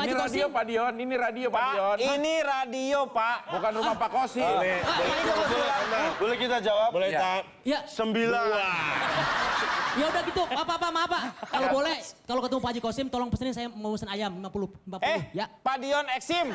Pak Ini Haji radio Kosim. Pak Dion, ini radio Pak Dion. Ini radio, Pak. Bukan rumah Pak Kosim. Boleh kita jawab? Boleh, Ya. tak? Ya, 9. ya udah gitu. Apa maaf Pak. Kalau boleh, kalau ketemu Pak Haji Kosim, tolong pesenin saya mau pesen ayam 50 ya. Pak Dion Eksim.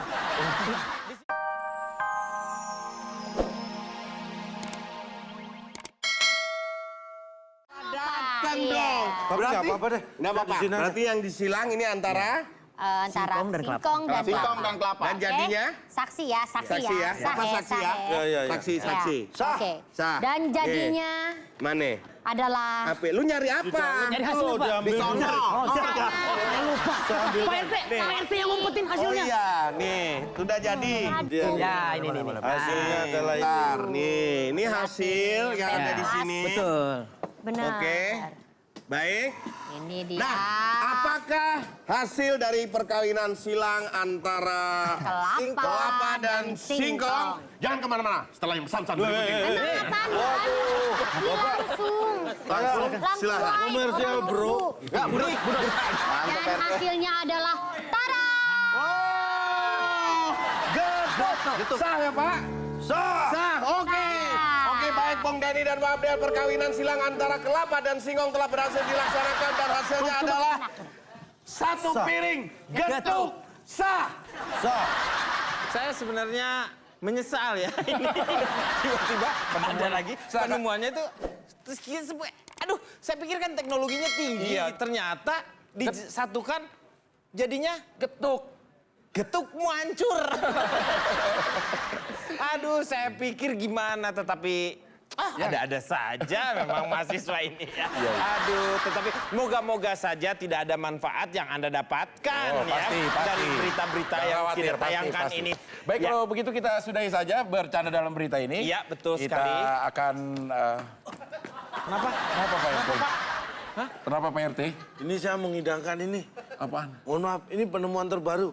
Datang dong. Tapi nggak apa-apa deh. Nggak apa-apa. Di sini aja. Berarti yang disilang ini antara Antara singkong dan singkong dan kelapa. Dan jadinya? Saksi ya. Saksi ya. Siapa saksi ya? Ya. Saksi. Sah. Oke. Sah. Dan jadinya Mana? adalah Apa? Lu nyari apa? Nyari hasil Pak. Di sono. Saya lupa. Pak RT yang ngumpetin Oh hasilnya. iya, nih sudah jadi. Ya, ini. Hasilnya adalah ini. Bentar, nih, ini hasil yang ada di sini. Betul. benar. Oke. Baik. Ini dia. Nah, apakah hasil dari perkawinan silang antara kelapa dan singkong? Jangan kemana-mana. Setelah yang pesan-pesan berikut ini. Langsung Silakan. aja, Komersial, bro. Ya, break. Dan hasilnya adalah tara. Oh, gedung. Sah ya, Pak? Sah. Sah, oke. Oke, baik Bung Denny dan Mbak Abdel, perkawinan silang antara kelapa dan singkong telah berhasil dilaksanakan dan hasilnya adalah satu piring getuk sah. Sah. Saya sebenarnya menyesal ya. Tiba-tiba ada lagi penemuannya itu. Terus kita aduh, saya pikir kan teknologinya tinggi ya. Ternyata disatukan jadinya getukmu hancur. Aduh, saya pikir gimana, tetapi ada-ada saja memang mahasiswa ini ya. Aduh, tetapi moga-moga saja tidak ada manfaat yang Anda dapatkan Pasti. dari berita-berita yang kita tayangkan Pasti. ini. Baik, Ya. kalau begitu kita sudahi saja bercanda dalam berita ini. Iya, betul kita sekali. Kita akan... Kenapa? Kenapa Pak RT? Kenapa Pak RT? Ini saya mengidangkan ini. Apaan? Mohon maaf, ini penemuan terbaru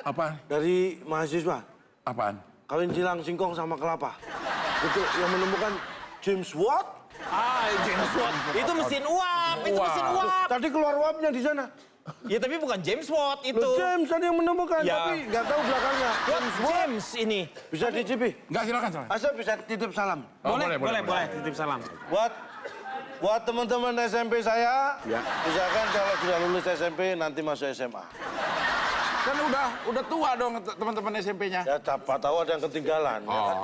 Apaan? dari mahasiswa. Apaan? Kawin silang singkong sama kelapa. Itu yang menemukan James Watt. James Watt. Itu mesin uap, itu mesin uap. Tadi keluar uapnya di sana. Ya tapi bukan James Watt itu. Loh, James tadi yang menemukan, Ya. tapi nggak tahu belakangnya. What James ini? Bisa dicipi. Enggak, silakan. Asal bisa titip salam. Oh, boleh. Titip salam. Buat teman-teman SMP saya, misalkan kalau sudah lulus SMP nanti masuk SMA. Kan udah tua dong teman-teman SMP-nya. Ya siapa tahu ada yang ketinggalan. Ya kan?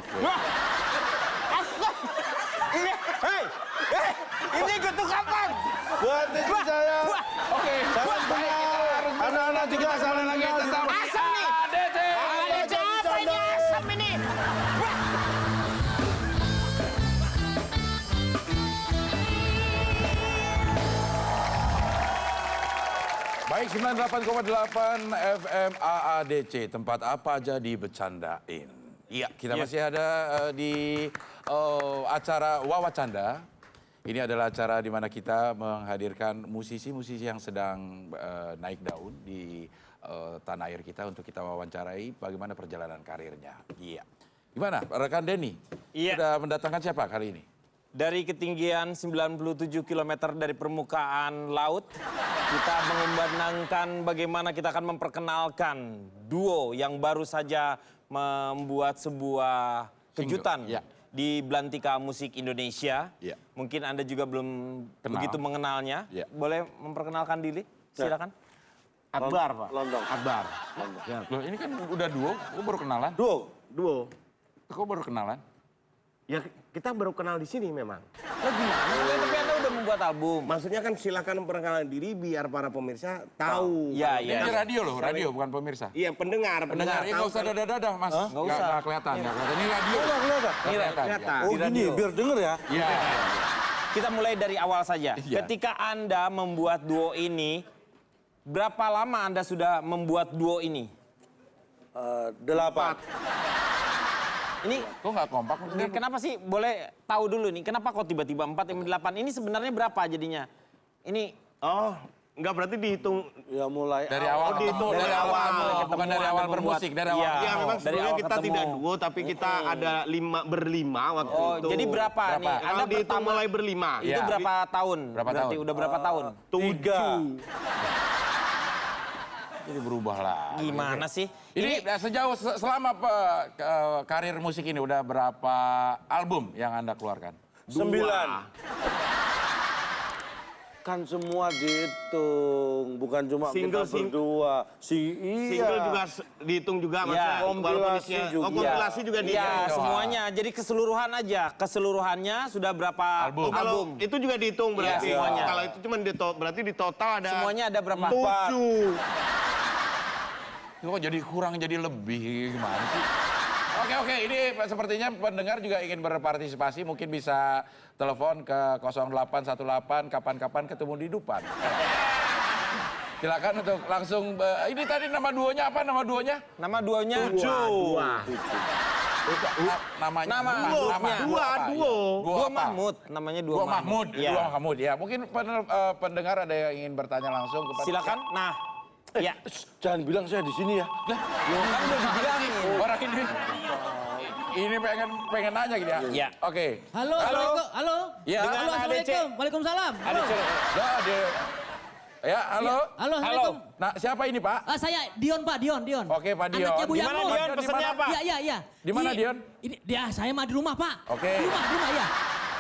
Hei, ini getuk kapan? Buat istri saya, Oke. salam kenal. Anak-anak juga salam lagi Tetap Asam nih. ADC. ADC apa ini asam ini? Baik, 98,8 FM AADC. Tempat apa aja dibecandain. Iya, kita masih ada di acara Wawacanda. Ini adalah acara di mana kita menghadirkan musisi-musisi yang sedang naik daun di tanah air kita untuk kita wawancarai bagaimana perjalanan karirnya. Iya. Gimana, rekan Denny? Iya. Sudah mendatangkan siapa kali ini? Dari ketinggian 97 km dari permukaan laut, kita mengumandangkan bagaimana kita akan memperkenalkan duo yang baru saja membuat sebuah kejutan Ya. di Belantika Musik Indonesia. Ya. Mungkin Anda juga belum begitu mengenalnya. Ya. Boleh memperkenalkan diri? Silakan. Akbar, Pak. London. Akbar. Loh, ini kan udah duo, kok baru kenalan? Duo. Kok baru kenalan? Ya kita baru kenal di sini memang. Lo gimana? Tapi Anda udah membuat album. Maksudnya kan silakan perkenalan diri biar para pemirsa tahu. Iya, Ini iya. radio loh, radio bukan pemirsa. Iya, pendengar. Pendengar, ya nggak usah tahu. dadah-dadah, Mas. Nggak usah. Nggak kelihatan, nggak kelihatan. Ini radio. Nggak kelihatan. Nggak kelihatan. kelihatan. Oh gini, biar denger ya. Iya. Kita mulai dari awal saja. Iya. Ketika Anda membuat duo ini, berapa lama Anda sudah membuat duo ini? 8. Ini Kok nggak kompak maksudnya? kenapa sih? Boleh tahu dulu nih, kenapa kok tiba-tiba 4 yang 8? Ini sebenarnya berapa jadinya? Ini Oh, enggak berarti dihitung. Ya mulai Dari awal dihitung ketemu, dari awal. bukan dari awal bermusik, dari awal. Iya. Ya memang dari sebelumnya awal kita ketemu. tidak duo, tapi kita ada berlima waktu Oh, itu. jadi berapa nih? Anda Anda dihitung pertama mulai berlima. itu Iya. berapa tahun? Berapa Berarti tahun? udah berapa tahun? 3. Jadi berubah lah. Gimana sih? Ini sejauh selama karir musik ini udah berapa album yang Anda keluarkan? 9. Kan semua dihitung, bukan cuma kita berdua. Single juga dihitung juga Iya. maksudnya. Kompilasi juga. Kompilasi juga Iya, dihitung. semuanya. Jadi keseluruhan aja. Keseluruhannya sudah berapa Album. Kalau itu juga dihitung berarti. Iya, semuanya. Kalau itu cuma berarti di total ada Semuanya ada berapa? 7. Kok jadi kurang jadi lebih gimana sih? Oke, ini sepertinya pendengar juga ingin berpartisipasi, mungkin bisa telepon ke 0818 kapan-kapan ketemu di Dupan. Silakan untuk langsung, ini tadi nama duonya apa nama duonya? Nama duonya? Namanya Nama Dua, duo. Dua Mahmud. Namanya Dua Dua Mahmud. Iya. Dua Mahmud, ya. Mungkin pendengar ada yang ingin bertanya langsung kepada... Silakan. Nah, ya. Jangan bilang saya di sini ya. Kan udah dibilangin. Orang ini pengen nanya gitu ya. Iya. Oke. Halo, Assalamualaikum. Halo. Ya. Halo, Dengan Assalamualaikum. Waalaikumsalam. Halo. Ya, halo. Halo, Assalamualaikum. Nah, siapa ini, Pak? Saya Dion, Pak, Dion. Oke, Pak Dion. Anaknya Bu Di mana Yangmo. Dion? Pesannya apa? Iya. Di mana, Dion? Ini dia, saya mah di rumah, Pak. Oke. Di rumah ya.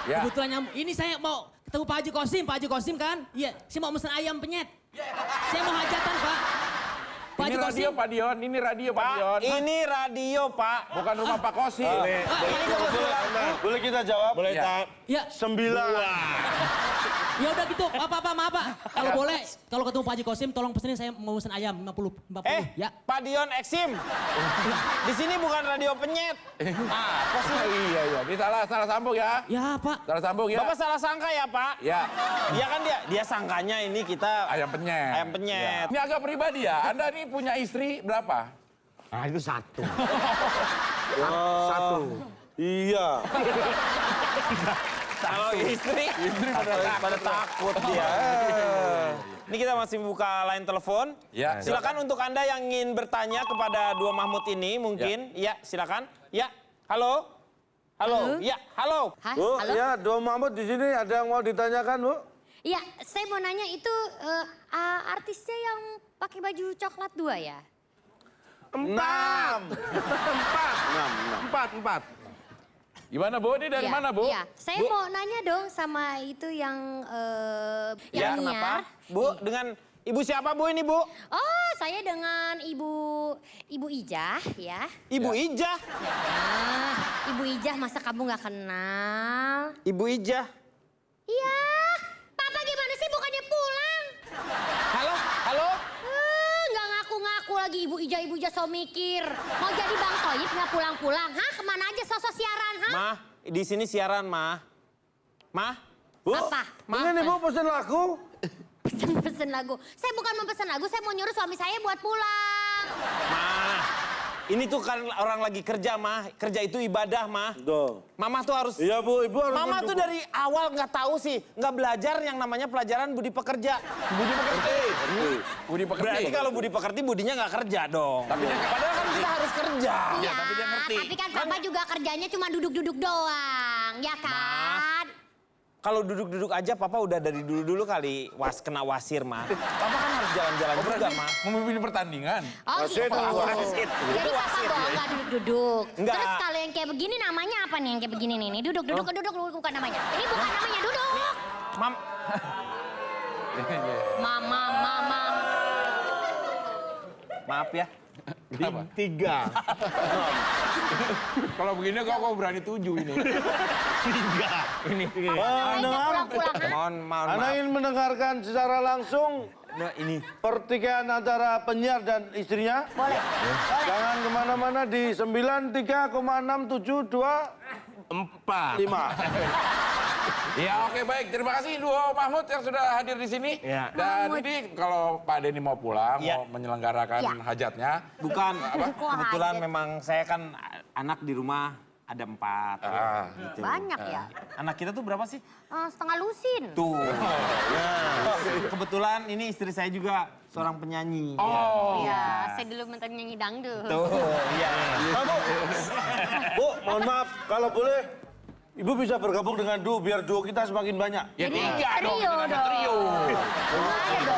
Ya. Kebetulan ini saya mau ketemu Pak Haji Kosim kan? Iya, saya mau mesen ayam penyet. Saya mau hajatan, Pak. Pak Ini Haji radio, Kosim. Pak Dion. Ini radio, Pak Dion. Ini radio, Pak. Bukan rumah Pak Kosim. Boleh kita jawab? Boleh Ya. tak? Ya, 9. ya udah gitu. Maaf, Pak. Kalau boleh, kalau ketemu Pak Haji Kosim, tolong pesenin saya mau mesen ayam 50 ya. Pak Dion Eksim. Di sini bukan radio penyet. Apa sih? Iya. Ini salah sambung ya. Ya, Pak. Salah sambung ya. Bapak salah sangka ya, Pak? Ya. Iya kan dia sangkanya ini kita Ayam penyet. Ayam penyet. Ya. Ini agak pribadi ya. Anda ini punya istri berapa? Ah, itu satu. Satu. Iya. Kalau istri pada takut dia. Ini kita masih buka line telepon. Ya. Silakan untuk Anda yang ingin bertanya kepada Dua Mahmud ini mungkin. Ya, silakan. Ya. Halo. Ya, halo. Hah? Bu, Halo? ya Dua Mahmud di sini ada yang mau ditanyakan, Bu? Iya, saya mau nanya itu artisnya yang pakai baju coklat 2 ya? 6. 4. Gimana, Bu? Ini dari Iya, mana, Bu? Iya, saya mau nanya dong sama itu yang Ya, yang kenapa? nyiar. Bu, dengan Ibu siapa, Bu, ini, Bu? Oh, saya dengan Ibu Ijah ya. Ibu Ijah. Ibu Ijah, masa kamu nggak kenal? Ibu Ijah. Iya, Papa gimana sih bukannya pulang? Halo? Nggak ngaku-ngaku lagi Ibu Ijah so mikir. Mau jadi Bang Toyib nggak pulang-pulang? Hah, kemana aja sosok siaran, hah? Mah, di sini siaran, Mah. Mah? Bu, Apa? ini Bu pesen lagu. Pesen lagu. Saya bukan mau pesen lagu, saya mau nyuruh suami saya buat pulang. Mah, ini tuh kan orang lagi kerja, Mah. Kerja itu ibadah, Mah. Tuh. Mama tuh harus... Iya, Bu, Ibu harus Mama tuh mendukung. dari awal nggak tahu sih, nggak belajar yang namanya pelajaran budi pekerja. Budi pekerti. Budi pekerti. Berarti kalau budi pekerti budinya nggak kerja dong. Padahal kan kita harus kerja. Iya, tapi dia ngerti. Tapi kan Papa juga kerjanya cuma duduk-duduk doang, ya kan? Kalau duduk-duduk aja Papa udah dari dulu-dulu kali kena wasir, Mah. Papa kan harus jalan-jalan juga, Mah. Memimpin pertandingan. Oh Wasit, gitu. wasit. Jadi Papa doang nggak duduk-duduk. Enggak. Terus kalau yang kayak begini namanya apa nih yang kayak begini nih? Duduk bukan namanya. Ini bukan namanya duduk. Mam, Mama. maaf ya. Kenapa? 3. Kalau begini kok berani 7 ini. Ini. Baiknya pulang-pulang, hah? Mohon Anda maaf. ingin mendengarkan secara langsung Nah, ini. pertikaian antara penyiar dan istrinya? Boleh. Jangan kemana-mana di 93,672 4. 5. Ya oke baik, terima kasih Duo Mahmud yang sudah hadir di sini. Ya. Dan ini kalau Pak Denny mau pulang, Ya. mau menyelenggarakan Ya. hajatnya. Bukan, Kok kebetulan hajat? memang saya kan anak di rumah ada 4. Gitu. Banyak ya. Anak kita tuh berapa sih? Setengah lusin. Tuh. Kebetulan ini istri saya juga seorang penyanyi. Oh. Iya, saya dulu mantan nyanyi dangdut. Tuh, iya. Bu, mohon maaf, kalau boleh Ibu bisa bergabung dengan duo biar duo kita semakin banyak. Ya Jadi tiga dong, trio dengan dong. trio. Nggak ada dong.